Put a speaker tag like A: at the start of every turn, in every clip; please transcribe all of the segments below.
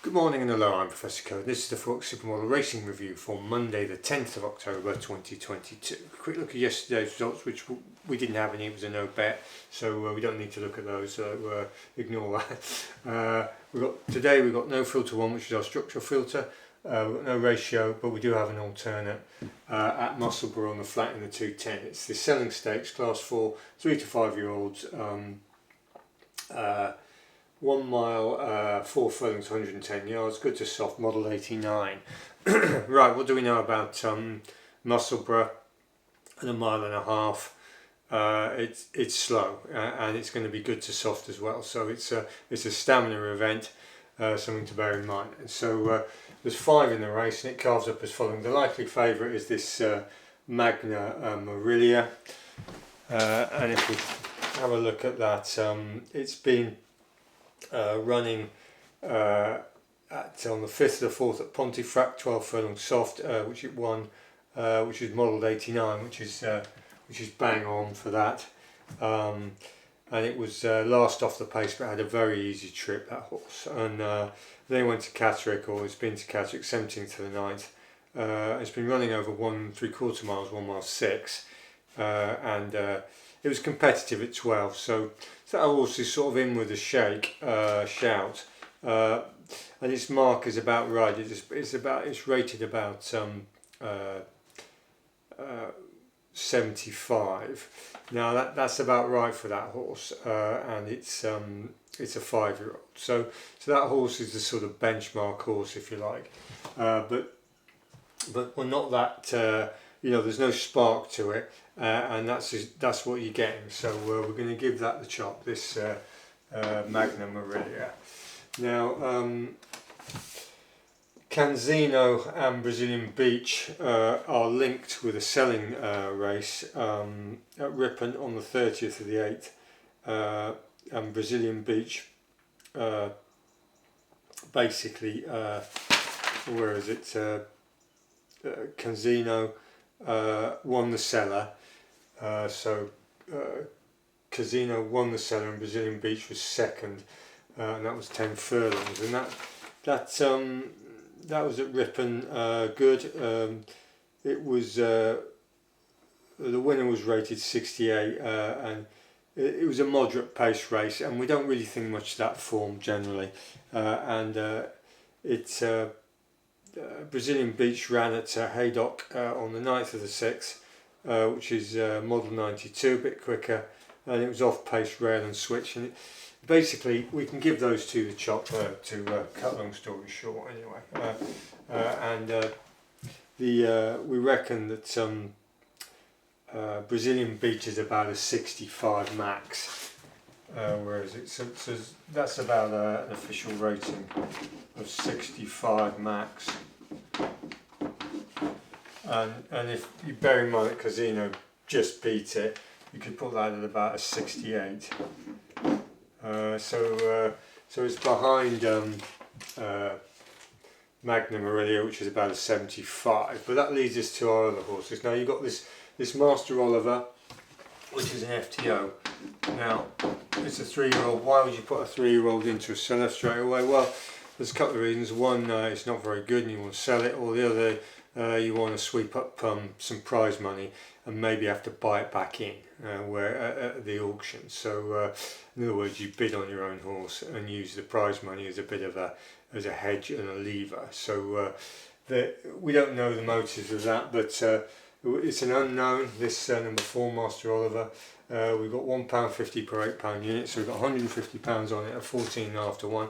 A: Good morning and hello, I'm Professor Code. This is the Forex Supermodel Racing Review for Monday the 10th of October 2022. A quick look at yesterday's results, which we didn't have any, it was a no bet, so we don't need to look at those, so ignore that. Today we've got no filter 1, which is our structural filter. We've got no ratio, but we do have an alternate at Musselburgh on the flat in the 210. It's the selling stakes, class 4, 3 to 5 year olds. 1 mile, 4 furlongs, 110 yards, good to soft, model 89. Right, what do we know about Musselburgh at 1.5 miles? It's slow and it's going to be good to soft as well. So it's a stamina event, something to bear in mind. And so there's 5 in the race, and it carves up as following. The likely favourite is this Magna Marilia, and if we have a look at that, it's been running on the 5th of the 4th at Pontefract, 12 furlongs soft, which it won, which is modelled 89, which is bang on for that. And it was last off the pace, but had a very easy trip, that horse. And then went to Catterick, or it's been to Catterick, 17th to the 9th. It's been running over 1 3/4 miles, 1 mile 6, and it was competitive at 12. So that horse is sort of in with a shout, and its mark is about right. It's rated about 75. Now that's about right for that horse, and it's a 5-year-old. So that horse is the sort of benchmark horse, if you like, but we're not that. There's no spark to it, and that's what you're getting. So we're going to give that the chop. This Magna Marilia. Now, Canzino and Brazilian Beach are linked with a selling race at Ripon on the 30th of the 8th, and Brazilian Beach basically, where is it? Canzino won the seller, so Casino won the seller and Brazilian Beach was second, and that was 10 furlongs, and that was at Ripon. Good. It was the winner was rated 68, and it was a moderate pace race, and we don't really think much of that form generally, and it's Brazilian Beach ran at Haydock on the 9th of the 6th, which is model 92, a bit quicker, and it was off pace, rail and switch, and basically we can give those two the chop to cut long story short anyway, and we reckon that Brazilian Beach is about a 65 max, where is it? So that's about an official rating of 65 max, and if you bear in mind that Casino just beat it, you could put that at about a 68. So it's behind Magna Marilia, which is about a 75. But that leads us to our other horses. Now you've got this Master Oliver, which is an FTO. Now it's a 3-year-old. Why would you put a 3-year-old into a seller straight away? Well, there's a couple of reasons. One, it's not very good and you want to sell it, or the other, you want to sweep up some prize money and maybe have to buy it back in at the auction. So in other words, you bid on your own horse and use the prize money as a bit of a hedge and a lever. So we don't know the motives of that, but it's an unknown, this number 4 Master Oliver. We've got £1.50 per £8 unit, so we've got £150 on it at 14.5 to 1,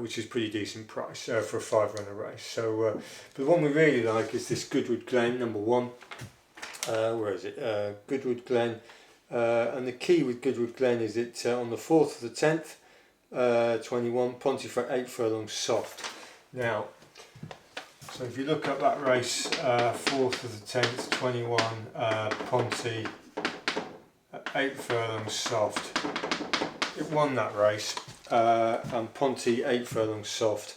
A: which is pretty decent price for a 5-runner race. So the one we really like is this Goodwood Glen, number 1. Where is it? Goodwood Glen, and the key with Goodwood Glen is it on the 4th of the 10th, 21, Pontefract 8 furlongs soft. Now, so if you look up that race, 4th of the 10th, 21, Ponty 8 furlongs soft. It won that race, and Ponty 8 furlongs soft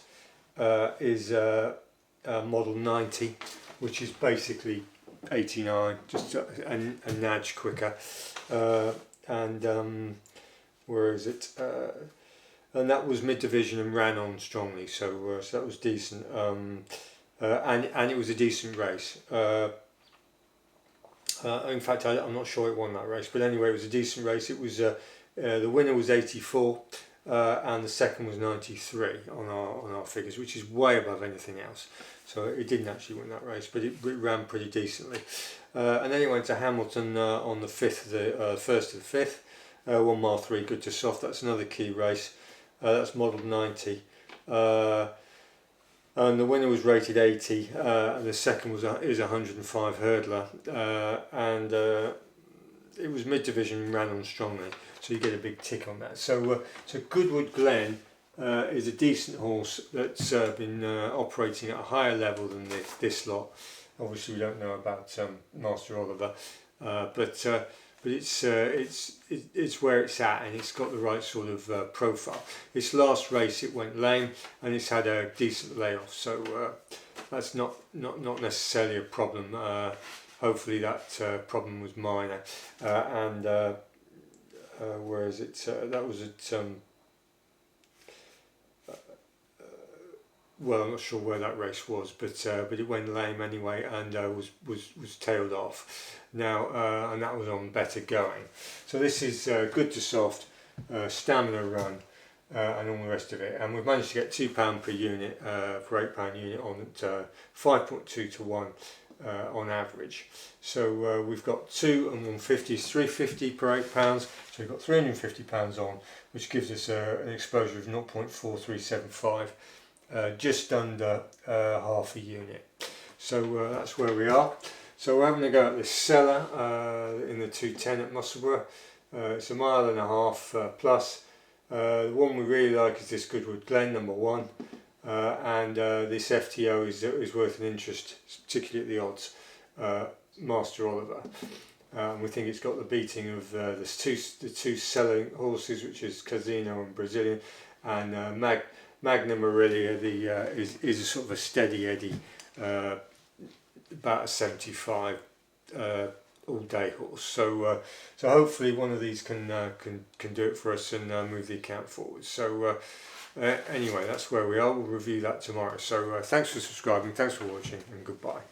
A: is model 90, which is basically 89, just a nudge quicker, and where is it? and that was mid division and ran on strongly, so that was decent, and it was a decent race. In fact, I'm not sure it won that race, but anyway, it was a decent race. It was the winner was 84, and the second was 93 on our figures, which is way above anything else. So it didn't actually win that race, but it ran pretty decently. And then it went to Hamilton on the first of the fifth, 1 mile 3, good to soft. That's another key race. That's modelled 90. And the winner was rated 80, and the second is a 105 hurdler, and it was mid division and ran on strongly, so you get a big tick on that. So Goodwood Glen is a decent horse that's been operating at a higher level than this lot. Obviously, we don't know about Master Oliver, but it's where it's at, and it's got the right sort of profile. Its last race it went lame, and it's had a decent layoff, so that's not necessarily a problem. Hopefully that problem was minor, and where is it? That was at well, I'm not sure where that race was, but it went lame anyway, and was tailed off. Now, and that was on better going. So this is good to soft, stamina run, and all the rest of it. And we've managed to get £2 per unit for £8 unit on at 5.2 to 1 on average. So we've got 2 and 150 is 350 per £8. So we've got £350 on, which gives us an exposure of 0.4375. Just under half a unit. So that's where we are. So we're having a go at this cellar in the 210 at Musselburgh. It's a 1.5 miles plus. The one we really like is this Goodwood Glen, number 1, and this FTO is worth an interest, particularly at the odds. Master Oliver. We think it's got the beating of the two selling horses, which is Casino and Brazilian, and Magnum Aurelia is a sort of a steady Eddie, about a 75 all day horse. So hopefully one of these can do it for us and move the account forward. So anyway, that's where we are. We'll review that tomorrow. So thanks for subscribing, thanks for watching, and goodbye.